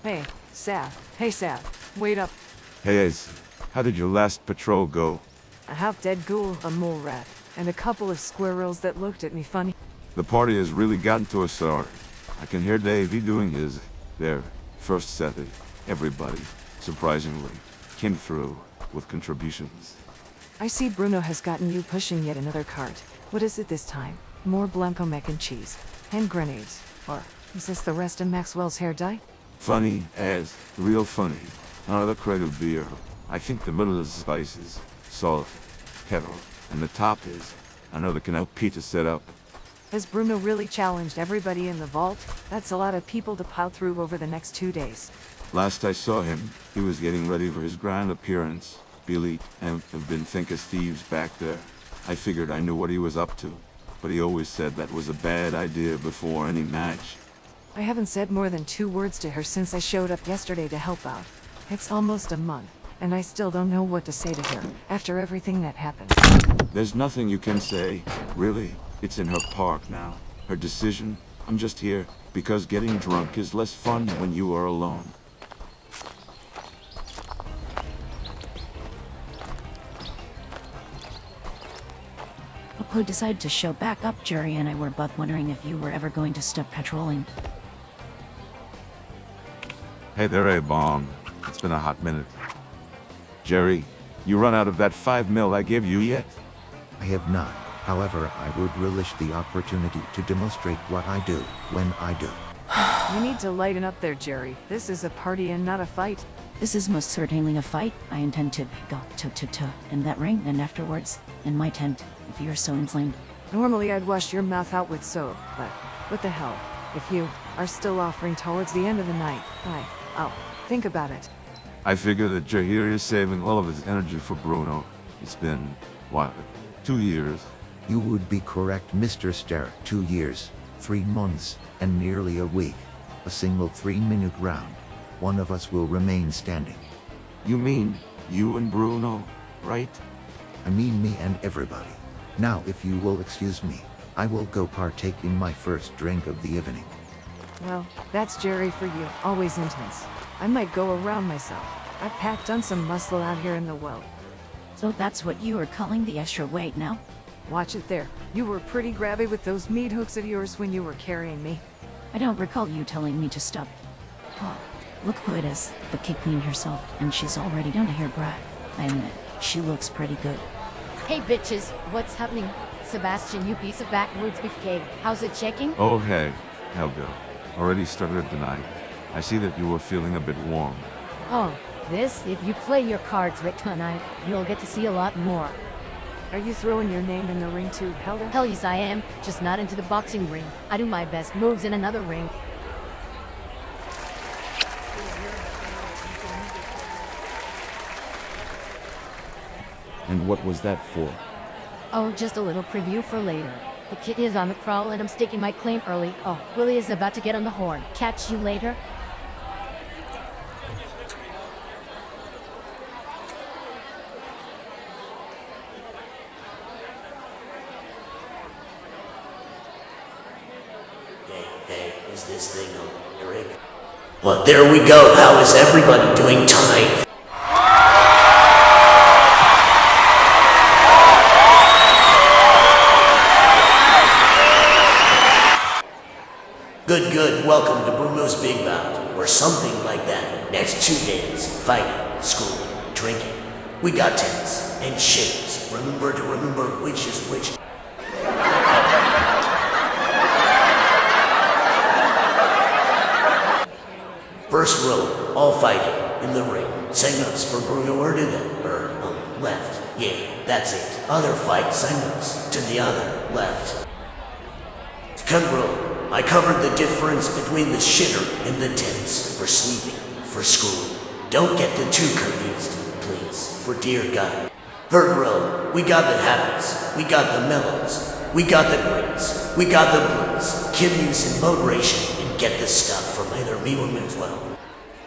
Hey, Sav. Hey, Sav. Wait up. Hey Ace, how did your last patrol go? A half-dead ghoul, a mole rat, and a couple of squirrels that looked at me funny. The party has really gotten to a start. I can hear Davey doing their first set. Everybody, surprisingly, came through with contributions. I see Bruno has gotten you pushing yet another cart. What is it this time? More Blanco mac and cheese? Hand grenades? Or is this the rest of Maxwell's hair dye? Funny as, real funny. Another crate of beer. I think the middle is spices, salt, pepper, and the top is another canal pizza set up. Has Bruno really challenged everybody in the vault? That's a lot of people to plow through over the next 2 days. Last I saw him, he was getting ready for his grand appearance. Billy and have been think as thieves back there. I figured I knew what he was up to, but he always said that was a bad idea before any match. I haven't said more than 2 words to her since I showed up yesterday to help out. It's almost a month, and I still don't know what to say to her, after everything that happened. There's nothing you can say, really. It's in her park now. Her decision. I'm just here, because getting drunk is less fun when you are alone. Who decided to show back up? Jerry and I were both wondering if you were ever going to stop patrolling. Hey there, A-Bomb. It's been a hot minute. Jerry, you run out of that 5 mil I gave you yet? I have not. However, I would relish the opportunity to demonstrate what I do when I do. You need to lighten up there, Jerry. This is a party and not a fight. This is most certainly a fight. I intend to go in that ring and afterwards in my tent, if you're so inflamed. Normally I'd wash your mouth out with soap, but what the hell? If you are still offering towards the end of the night, I'll think about it. I figure that Jahir is saving all of his energy for Bruno. It's been, what, 2 years? You would be correct, Mr. Starr. 2 years, 3 months, and nearly a week. A single 3-minute round. One of us will remain standing. You mean you and Bruno, right? I mean me and everybody. Now, if you will excuse me, I will go partake in my first drink of the evening. Well, that's Jerry for you, always intense. I might go around myself. I packed on some muscle out here in the well. So that's what you are calling the extra weight now? Watch it there. You were pretty grabby with those meat hooks of yours when you were carrying me. I don't recall you telling me to stop. Oh, look who it is, the Kick Queen herself, and she's already done a hair brag. I admit, she looks pretty good. Hey bitches, what's happening? Sebastian, you piece of backwoods beefcake. How's it checking? Oh hey, Helga. Already started the night. I see that you were feeling a bit warm. Oh, this? If you play your cards right tonight, you'll get to see a lot more. Are you throwing your name in the ring too, Helga? Hell yes I am, just not into the boxing ring. I do my best moves in another ring. And what was that for? Oh, just a little preview for later. The kid is on the prowl and I'm staking my claim early. Oh, Willie is about to get on the horn. Catch you later. Hey, is this thing on, Eric? Well, there we go. How is everybody doing tonight? Good. Welcome to Bruno's Big Bout, or something like that. Next 2 days, fighting, schooling, drinking. We got tents and shapes. Remember which is which. First row, all fighting in the ring. Segments for Bruno or to the left. Yeah, that's it. Other fight segments to the other left. Second row. I covered the difference between the shitter and the tents for sleeping, for school. Don't get the two confused, please, for dear God. Third row, we got the habits, we got the mellows, we got the greens, we got the blues. Kidneys in moderation and get the stuff from either me or Maxwell.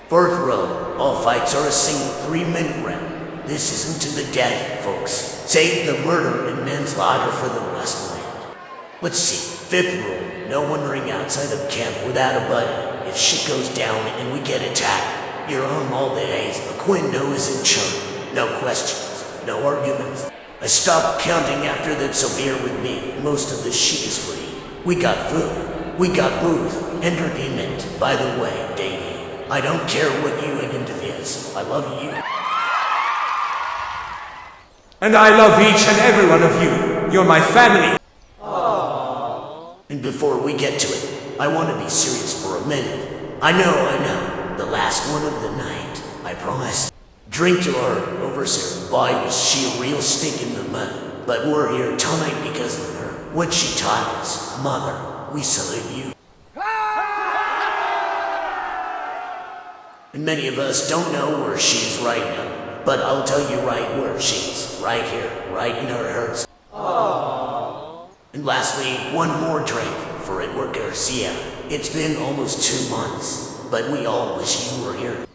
Fourth row, all fights are a single 3-minute round. This isn't to the dead, folks. Save the murder and manslaughter for the last round. Let's see, fifth row. No wandering outside of camp without a buddy. if shit goes down and we get attacked, you're on all the A's, but Quinn is in charge. No questions, no arguments. I stopped counting after that, so bear with me. Most of the shit is free. We got food, we got booth, entertainment. By the way, Davey, I don't care what you and into this. I love you. And I love each and every one of you. You're my family. And before we get to it, I want to be serious for a minute. I know, the last one of the night, I promise. Drink to our overseer. Boy, was she a real stick in the mud. But we're here tonight because of her. What she taught us. Mother, we salute you. And many of us don't know where she's right now. But I'll tell you right where she's. Right here, right in our hearts. And lastly, one more drink for Edward Garcia. It's been almost 2 months, but we all wish you were here.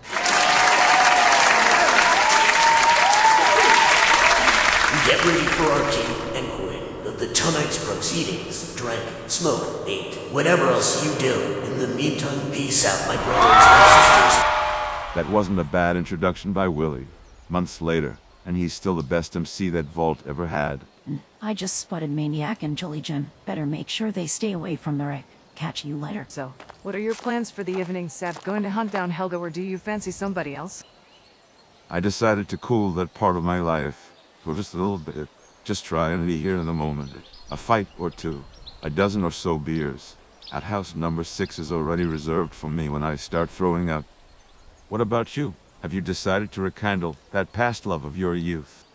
Get ready for our king and queen of the tonight's proceedings. Drink, smoke, eat, whatever else you do. In the meantime, peace out, my brothers and sisters. That wasn't a bad introduction by Willie. Months later, and he's still the best MC that Vault ever had. I just spotted Maniac and Jolly Jim. Better make sure they stay away from the wreck. Catch you later. So, what are your plans for the evening, Seth? Going to hunt down Helga, or do you fancy somebody else? I decided to cool that part of my life for just a little bit. Just try and be here in the moment. A fight or two. A dozen or so beers. At house number 6 is already reserved for me when I start throwing up. What about you? Have you decided to rekindle that past love of your youth?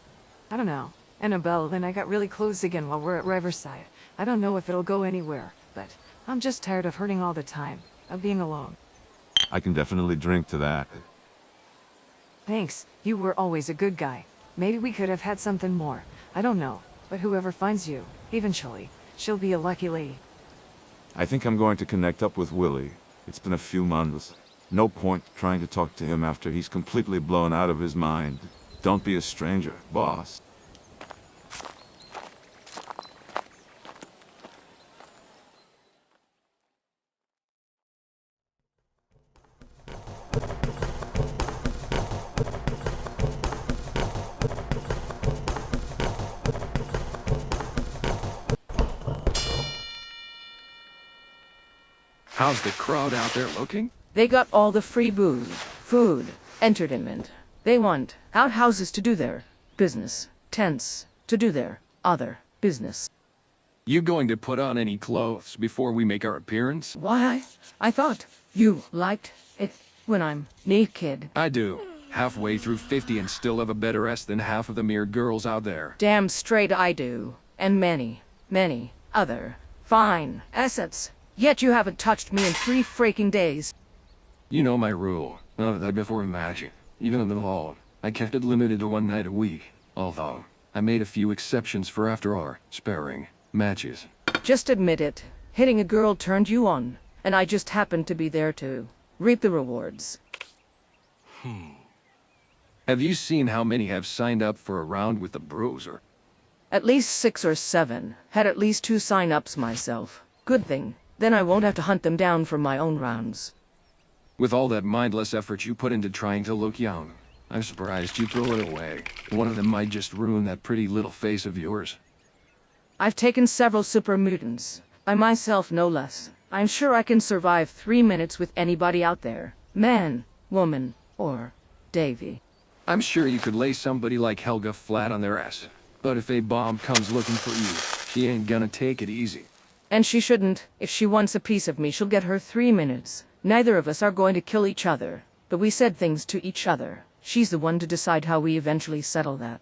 I don't know. Annabelle and I got really close again while we're at Riverside. I don't know if it'll go anywhere, but I'm just tired of hurting all the time, of being alone. I can definitely drink to that. Thanks, you were always a good guy. Maybe we could have had something more. I don't know, but whoever finds you, eventually, she'll be a lucky lady. I think I'm going to connect up with Willie. It's been a few months. No point trying to talk to him after he's completely blown out of his mind. Don't be a stranger, boss. How's the crowd out there looking? They got all the free booze, food, entertainment. They want outhouses to do their business, tents to do their other business. You going to put on any clothes before we make our appearance? Why? I thought you liked it when I'm naked. I do. Halfway through 50 and still have a better ass than half of the mere girls out there. Damn straight I do. And many, many other fine assets. Yet you haven't touched me in 3 freaking days. You know my rule. None of that before magic. Even in the vault, I kept it limited to 1 night a week. Although, I made a few exceptions for after our sparring matches. Just admit it. Hitting a girl turned you on, and I just happened to be there to reap the rewards. Have you seen how many have signed up for a round with the Bruiser? At least 6 or 7. Had at least 2 sign-ups myself. Good thing. Then I won't have to hunt them down for my own rounds. With all that mindless effort you put into trying to look young, I'm surprised you throw it away. One of them might just ruin that pretty little face of yours. I've taken several super mutants. I myself no less. I'm sure I can survive 3 minutes with anybody out there. Man, woman, or Davy. I'm sure you could lay somebody like Helga flat on their ass. But if a bomb comes looking for you, she ain't gonna take it easy. And she shouldn't. If she wants a piece of me, she'll get her 3 minutes. Neither of us are going to kill each other. But we said things to each other. She's the one to decide how we eventually settle that.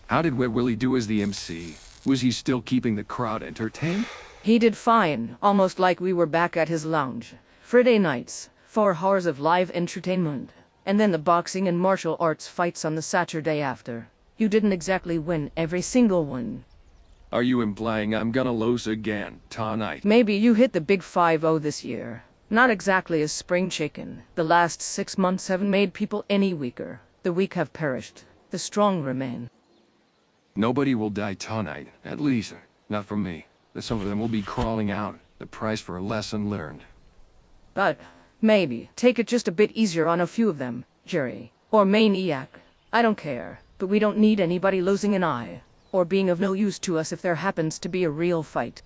How did Wet Willie do as the MC? Was he still keeping the crowd entertained? He did fine, almost like we were back at his lounge. Friday nights, 4 hours of live entertainment. And then the boxing and martial arts fights on the Saturday after. You didn't exactly win every single one. Are you implying I'm gonna lose again tonight? Maybe you hit the big 5-0 this year. Not exactly a spring chicken. The last 6 months haven't made people any weaker. The weak have perished. The strong remain. Nobody will die tonight, at least, not from me. Some of them will be crawling out, the price for a lesson learned. But Maybe take it just a bit easier on a few of them, Jerry. Or Maniac. I don't care, but we don't need anybody losing an eye. Or being of no use to us if there happens to be a real fight.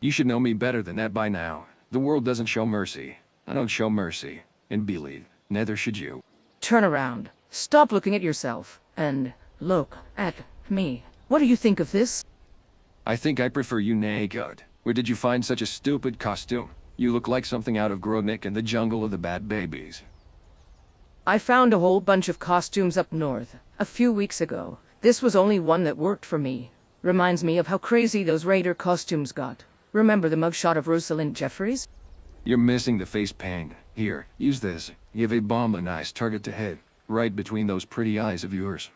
You should know me better than that by now. The world doesn't show mercy. I don't show mercy. And believe, neither should you. Turn around. Stop looking at yourself. And look at me. What do you think of this? I think I prefer you naked. Where did you find such a stupid costume? You look like something out of Grodnik and the Jungle of the Bad Babies. I found a whole bunch of costumes up north a few weeks ago. This was only one that worked for me. Reminds me of how crazy those Raider costumes got. Remember the mugshot of Rosalind Jeffries? You're missing the face paint. Here, use this. Give a bomb a nice target to hit, right between those pretty eyes of yours.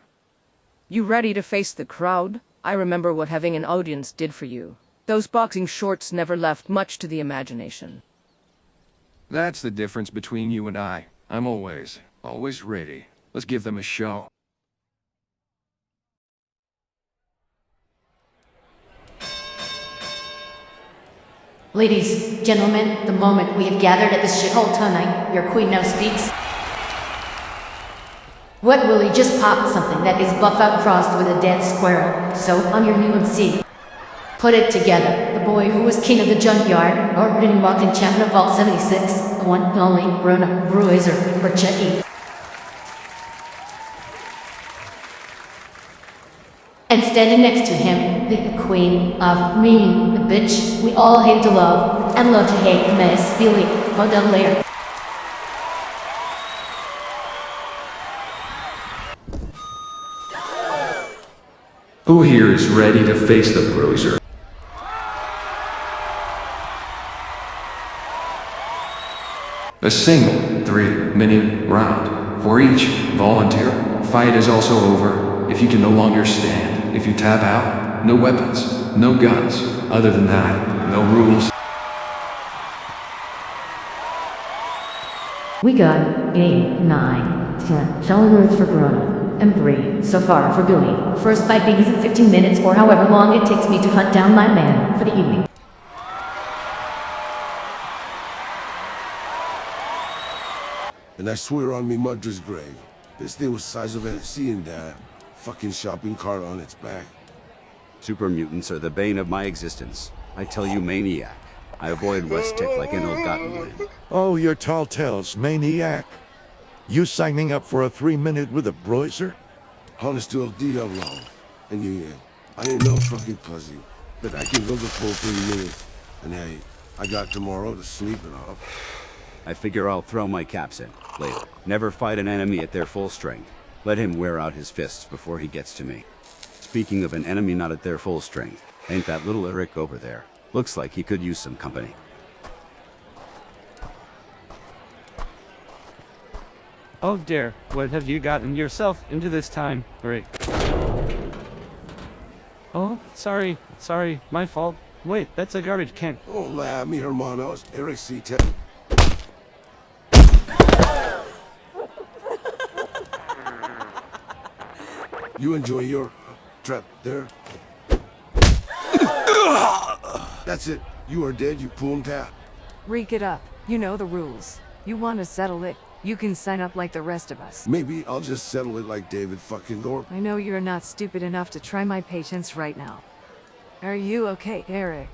You ready to face the crowd? I remember what having an audience did for you. Those boxing shorts never left much to the imagination. That's the difference between you and I. I'm always ready. Let's give them a show. Ladies, gentlemen, the moment we have gathered at this shithole tonight, your queen now speaks. What, Willie? Just popped something that is buff-out crossed with a dead squirrel. So, on your new MC. Put it together. The boy who was king of the junkyard, or Ridden Walking champion of Vault 76, the one and only Bruno Burcheti. And standing next to him, the queen of mean, the bitch we all hate to love, and love to hate, Miss Billy Baudelaire. Who here is ready to face the bruiser? A single 3-minute round for each volunteer. Fight is also over if you can no longer stand. If you tap out, no weapons, no guns. Other than that, no rules. We got 8, 9, 10 solid words for Bruno, and 3 so far for Billy. First fight begins in 15 minutes or however long it takes me to hunt down my man for the evening. And I swear on me mother's grave, this thing was size of a seeing that fucking shopping cart on its back. Super mutants are the bane of my existence. I tell you, Maniac. I avoid West Tech like an ill-gotten win. Oh, your tall tales, Maniac. You signing up for a 3-minute with a bruiser? Honest to LD long. And yeah, I ain't no fucking pussy, but I can go the full 3 minutes. And hey, I got tomorrow to sleep it off. I figure I'll throw my caps in later. Never fight an enemy at their full strength. Let him wear out his fists before he gets to me. Speaking of an enemy not at their full strength, ain't that little Eric over there? Looks like he could use some company. Oh dear, what have you gotten yourself into this time, Rick? Oh, sorry, my fault. Wait, that's a garbage can. Oh, la, mi hermanos, Eric C. You enjoy your trap there? That's it. You are dead, you poon tap. Reek it up. You know the rules. You want to settle it, you can sign up like the rest of us. Maybe I'll just settle it like David fucking Thorpe. I know you're not stupid enough to try my patience right now. Are you okay, Eric?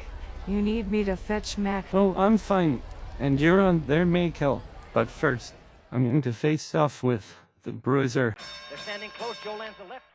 You need me to fetch Mac? Oh, I'm fine. And you're on their may kill. But first, I'm going to face off with the bruiser. They're standing close. Joe lands the left.